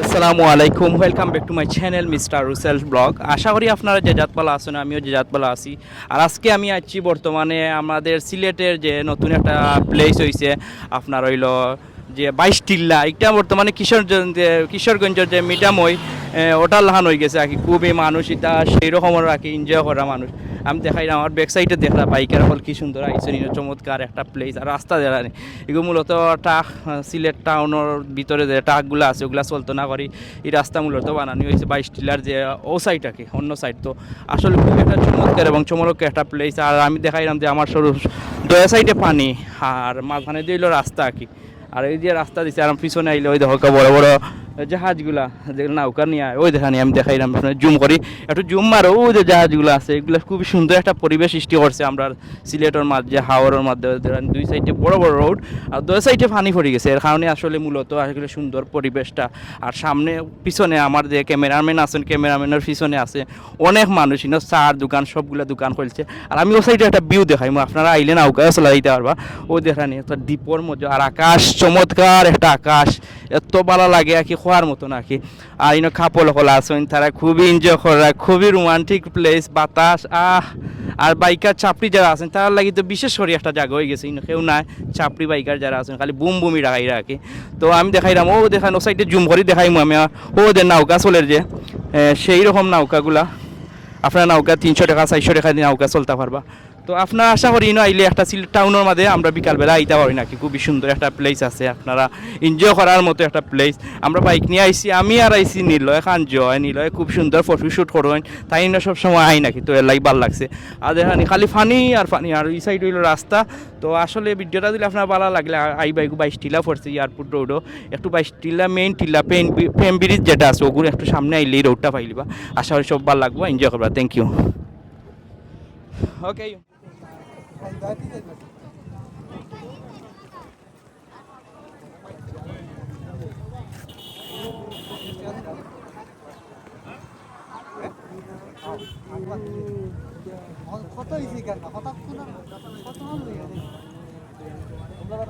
আসসালামু আলাইকুম, welcome back to my channel mister Russel blog. আশা করি আপনারা যে জাতপালা আছেন, আমিও যে জাতপালা আছি। আর আজকে আমি আছি বর্তমানে আমাদের সিলেটের যে নতুন একটা প্লেস হয়েছে আপনার হইল যে 22 টিল্লা, এটা বর্তমানে কিশোরগঞ্জের যে মিডামই ওটা লাহান হয়ে গেছে আর কি। খুবই মানুষ এটা সেই রকমের আর কি এনজয় করা মানুষ। আমি দেখাই আমার ব্যাক সাইডে দেখলা বাইকের হল কি সুন্দর আইসন, চমৎকার একটা প্লেস। আর রাস্তা দেখা নেই এগুলো মূলত টাক সিলেট টাউনের ভিতরে যে ট্রাকগুলো আছে ওগুলো চলতো না করি এই রাস্তা মূলত বানানো হয়েছে 22 টিলার যে ও সাইড আর কি, অন্য সাইড। তো আসলে খুব একটা চমৎকার এবং চমৎকার একটা প্লেস। আর আমি দেখাইলাম যে আমার সরু দয়া সাইডে পানি আর মাঝখানে দিয়ে রাস্তা আর কি। আর এই যে রাস্তা দিচ্ছে আর পিছনে আইলে ওই দেখো বড় বড় জাহাজগুলা যে নৌকা নিয়ে ওই দেখানি আমি দেখাইলাম জুম করি একটু জুম মারো। ওই যে জাহাজগুলো আছে এগুলো খুবই সুন্দর একটা পরিবেশ সৃষ্টি করছে আমরা সিলেটের মাঝে হাওরের মধ্যে। দুই সাইডে বড় বড় রোড আর দুই সাইডে পানি পড়ে গেছে, এর কারণে আসলে মূলত আসলে সুন্দর পরিবেশটা। আর সামনে পিছনে আমার যে ক্যামেরাম্যান আছেন, ক্যামেরাম্যানের পিছনে আছে অনেক মানুষ, চার দোকান সবগুলো দোকান খুলছে। আর আমি ও সাইডে একটা ভিউ দেখাই, আপনারা আইলে নৌকা চলা দিতে পারবা। ও দেখানি একটা দ্বীপর মধ্যে আর আকাশ, চমৎকার একটা আকাশ, এত ভালো লাগে আর কি, খোয়ার মতো নাকি। আর খাপল হল আছেন, তারা খুবই এনজয় করা, খুবই রোমান্টিক প্লেস, বাতাস আর বাইকার চাপড়ি যারা আছেন তার লাগি তো বিশেষ করে একটা জায়গা হয়ে গেছে। কেউ নাই চাপড়ি বাইকার যারা আছেন, খালি বুম বুমি রাখাই রাখি। তো আমি দেখাইলাম ও দেখান ও সাইডে জুম করি দেখাইমু আমি ওদের নৌকা চলের যে সেই রকম নৌকাগুলা। আপনার নৌকা 300 টাকা 400 টাকা দিয়ে নৌকা চলতে পারবা। তো আপনারা আশা করি আইলে একটা সিলেট টাউনের মাঝে আমরা বিকালবেলা আইতে পারি নাকি, খুবই সুন্দর একটা প্লেস আছে, আপনারা এনজয় করার মতো একটা প্লেস। আমরা বাইক নিয়ে আইসি, আমি আর আইসি নিলয় খান জয় নিলয়, খুব সুন্দর ফটোশ্যুট করবেন তাই না, সব সময় আই নাকি। তো এর লাগে ভালো লাগছে। আর দেখানি খালি ফানি আর ফানি, আর এই সাইড হইল রাস্তা। তো আসলে ভিডিওটা দিলে আপনার ভালো লাগলে আই বাইক 22 টিলা পড়ছে এয়ারপোর্ট রোডও একটু 22 টিলা মেইন টিলা পেন ব্রিজ যেটা আছে ওগুলো একটু সামনে আইলে এই রোডটা পাইলিবা। আশা করি সব ভালো লাগবে, এনজয় করবা। Thank you. ওকে। কত হয়েছে কেন কত কত তোমরা